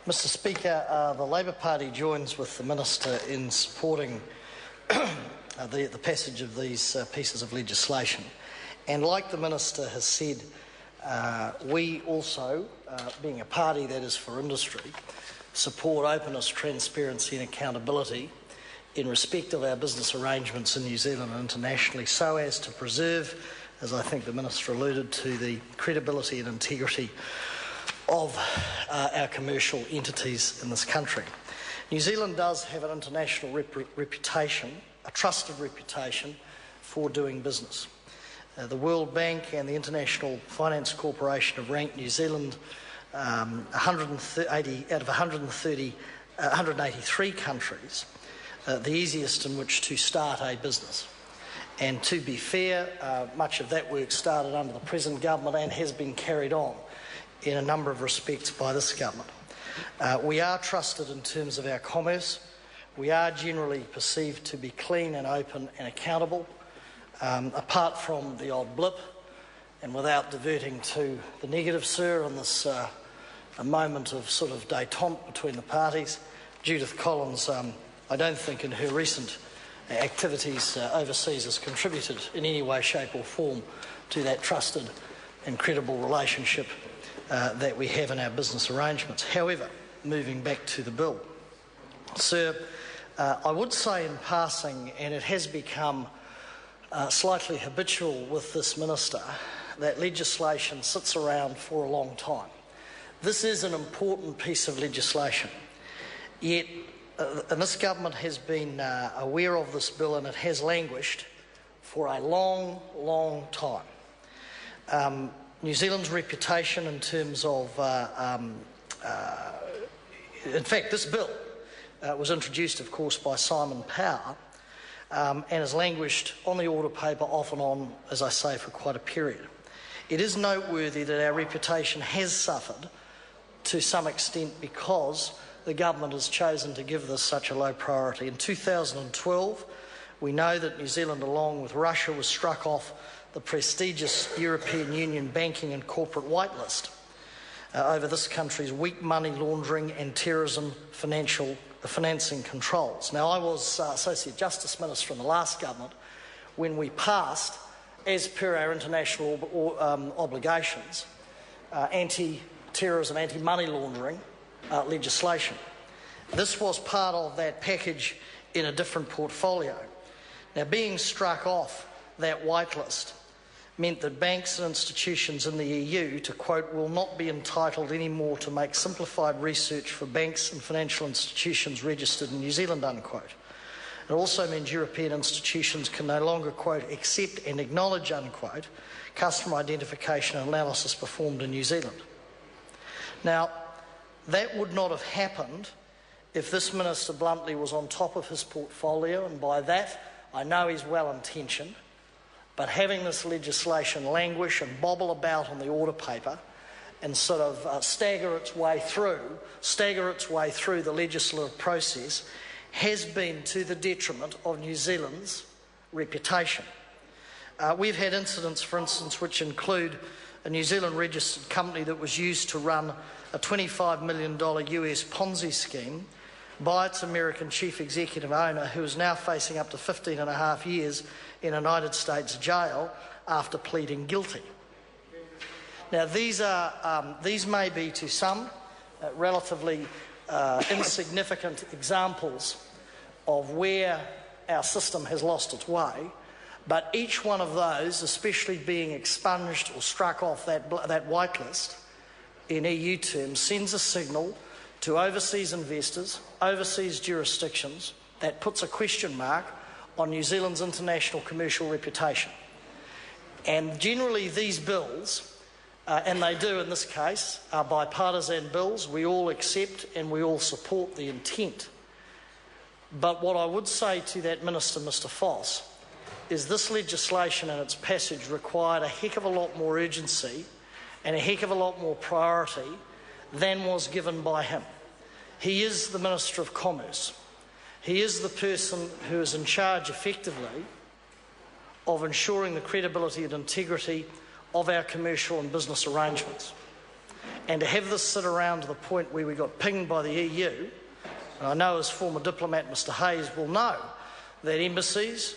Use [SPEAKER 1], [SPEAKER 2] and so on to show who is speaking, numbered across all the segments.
[SPEAKER 1] Mr Speaker, the Labor Party joins with the Minister in supporting the passage of these pieces of legislation. And like the Minister has said, we also, being a party that is for industry, support openness, transparency and accountability in respect of our business arrangements in New Zealand and internationally, so as to preserve, as I think the Minister alluded to, the credibility and integrity of our commercial entities in this country. New Zealand does have an international reputation, a trusted reputation for doing business. The World Bank and the International Finance Corporation have ranked New Zealand 180 out of 183 countries the easiest in which to start a business. And to be fair, much of that work started under the present government and has been carried on in a number of respects by this government. We are trusted in terms of our commerce. We are generally perceived to be clean and open and accountable, apart from the odd blip, and without diverting to the negative, sir, on this a moment of sort of détente between the parties. Judith Collins, I don't think in her recent activities overseas has contributed in any way, shape or form to that trusted and credible relationship that we have in our business arrangements. However, moving back to the bill, sir, I would say in passing, and it has become slightly habitual with this minister, that legislation sits around for a long time. This is an important piece of legislation, yet and this government has been aware of this bill and it has languished for a long, long time. New Zealand's reputation in terms of, in fact, this bill was introduced, of course, by Simon Power and has languished on the order paper off and on, as I say, for quite a period. It is noteworthy that our reputation has suffered to some extent because the government has chosen to give this such a low priority. In 2012, we know that New Zealand, along with Russia, was struck off the prestigious European Union banking and corporate whitelist over this country's weak money laundering and terrorism financing controls. Now, I was Associate Justice Minister in the last government when we passed, as per our international obligations, anti-terrorism, anti-money laundering legislation. This was part of that package in a different portfolio. Now, being struck off that whitelist meant that banks and institutions in the EU, to quote, will not be entitled anymore to make simplified research for banks and financial institutions registered in New Zealand, unquote. It also means European institutions can no longer, quote, accept and acknowledge, unquote, customer identification and analysis performed in New Zealand. Now, that would not have happened if this minister bluntly was on top of his portfolio, and by that I know he's well-intentioned, but having this legislation languish and bobble about on the order paper and sort of stagger its way through the legislative process has been to the detriment of New Zealand's reputation. We've had incidents, for instance, which include a New Zealand registered company that was used to run a $25 million US Ponzi scheme by its American chief executive owner, who is now facing up to 15.5 years in a United States jail after pleading guilty. Now, these may be to some relatively insignificant examples of where our system has lost its way, but each one of those, especially being expunged or struck off that whitelist in EU terms, sends a signal to overseas investors, overseas jurisdictions, that puts a question mark on New Zealand's international commercial reputation. And generally these bills, and they do in this case, are bipartisan bills. We all accept and we all support the intent. But what I would say to that Minister, Mr Foss, is this legislation and its passage required a heck of a lot more urgency and a heck of a lot more priority than was given by him. He is the Minister of Commerce. He is the person who is in charge effectively of ensuring the credibility and integrity of our commercial and business arrangements. And to have this sit around to the point where we got pinged by the EU, and I know as former diplomat Mr Hayes will know that embassies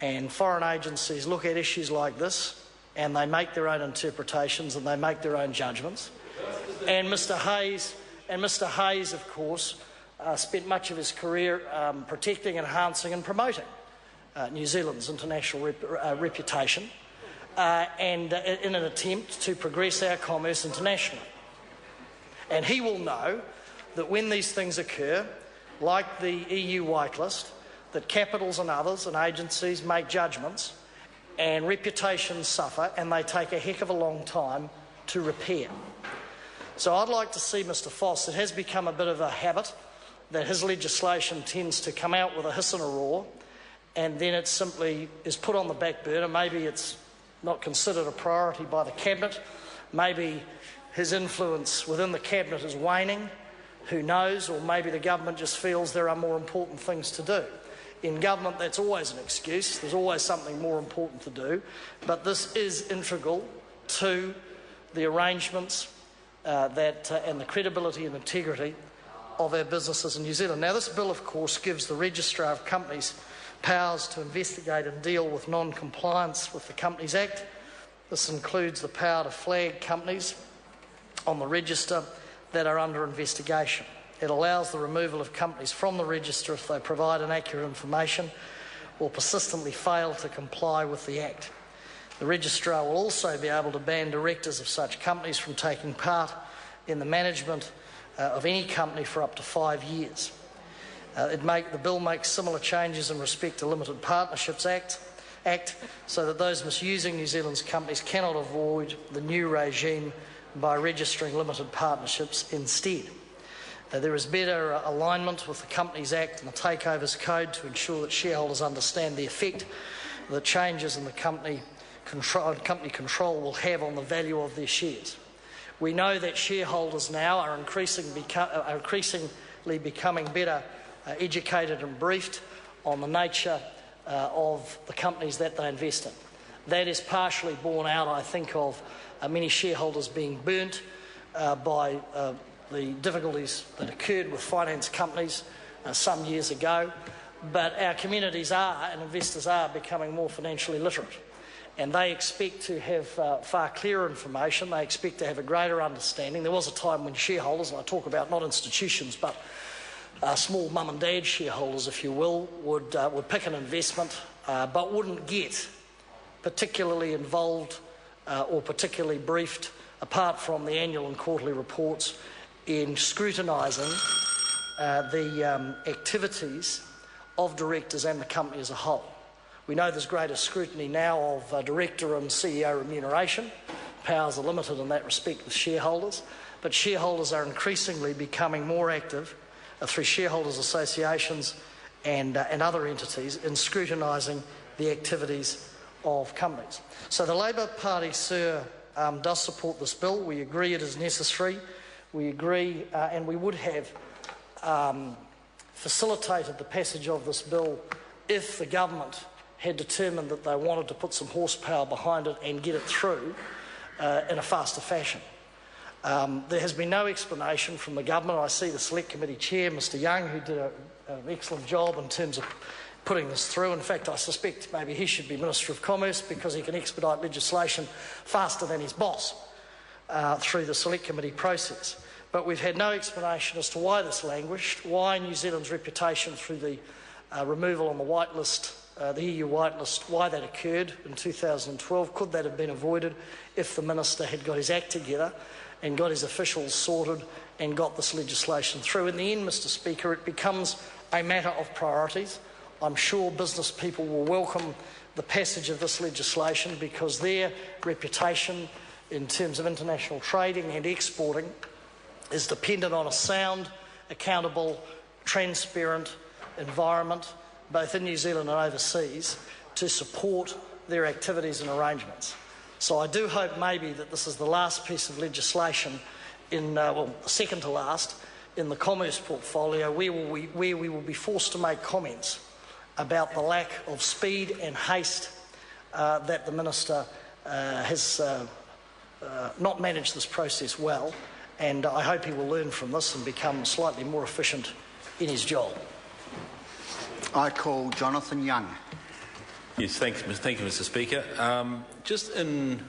[SPEAKER 1] and foreign agencies look at issues like this and they make their own interpretations and they make their own judgments. And Mr Hayes, of course, spent much of his career protecting, enhancing and promoting New Zealand's international reputation and in an attempt to progress our commerce internationally. And he will know that when these things occur, like the EU whitelist, that capitals and others and agencies make judgments and reputations suffer and they take a heck of a long time to repair. So I'd like to see Mr Foss. It has become a bit of a habit that his legislation tends to come out with a hiss and a roar and then it simply is put on the back burner. Maybe it's not considered a priority by the Cabinet. Maybe his influence within the Cabinet is waning. Who knows? Or maybe the government just feels there are more important things to do. In government, that's always an excuse. There's always something more important to do. But this is integral to the arrangements and the credibility and integrity of our businesses in New Zealand. Now, this bill, of course, gives the Registrar of Companies powers to investigate and deal with non-compliance with the Companies Act. This includes the power to flag companies on the register that are under investigation. It allows the removal of companies from the register if they provide inaccurate information or persistently fail to comply with the Act. The Registrar will also be able to ban directors of such companies from taking part in the management of any company for up to 5 years. The bill makes similar changes in respect to Limited Partnerships Act so that those misusing New Zealand's companies cannot avoid the new regime by registering limited partnerships instead. There is better alignment with the Companies Act and the Takeovers Code to ensure that shareholders understand the effect that changes in the company control will have on the value of their shares. We know that shareholders now are increasingly becoming better educated and briefed on the nature of the companies that they invest in. That is partially borne out, I think, of many shareholders being burnt by the difficulties that occurred with finance companies some years ago. But our communities are, and investors are, becoming more financially literate. And they expect to have far clearer information. They expect to have a greater understanding. There was a time when shareholders, and I talk about not institutions, but small mum and dad shareholders, if you will, would pick an investment but wouldn't get particularly involved or particularly briefed, apart from the annual and quarterly reports, in scrutinising the activities of directors and the company as a whole. We know there's greater scrutiny now of director and CEO remuneration. Powers are limited in that respect with shareholders, but shareholders are increasingly becoming more active through shareholders associations and other entities in scrutinising the activities of companies. So the Labour Party, sir, does support this bill. We agree it is necessary. We agree and we would have facilitated the passage of this bill if the government had determined that they wanted to put some horsepower behind it and get it through in a faster fashion. There has been no explanation from the government. I see the Select Committee Chair, Mr Young, who did an excellent job in terms of putting this through. In fact, I suspect maybe he should be Minister of Commerce because he can expedite legislation faster than his boss through the Select Committee process. But we've had no explanation as to why this languished, why New Zealand's reputation through the removal on the whitelist, the EU whitelist, why that occurred in 2012. Could that have been avoided if the Minister had got his act together and got his officials sorted and got this legislation through? In the end, Mr Speaker, it becomes a matter of priorities. I'm sure business people will welcome the passage of this legislation because their reputation in terms of international trading and exporting is dependent on a sound, accountable, transparent environment, both in New Zealand and overseas, to support their activities and arrangements. So I do hope maybe that this is the last piece of legislation in, well, the second to last, in the commerce portfolio where we will be forced to make comments about the lack of speed and haste that the Minister has not managed this process well, and I hope he will learn from this and become slightly more efficient in his job.
[SPEAKER 2] I call Jonathan Young.
[SPEAKER 3] Yes, thank you, Mr. Speaker. Just in